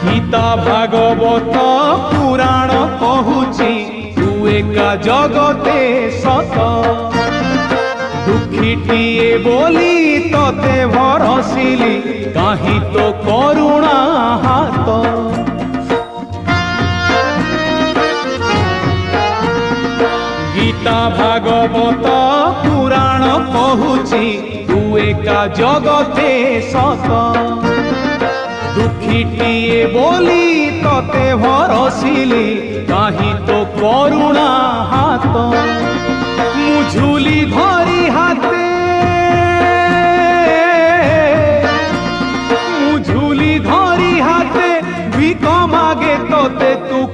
गीता भागवत पुराण कहूची तू एका जगते सत दुखीटिए बोली तते भरसिली काहि तो करुणा हाथ गीता भागवत पुराण कहूची तू एका जगते सत दुखीटिए बोली तते भरसिली काहि तो करुणा हाथ मुझुली धरी हाथे मुझुली धरी हाथे भिक मागे तते तू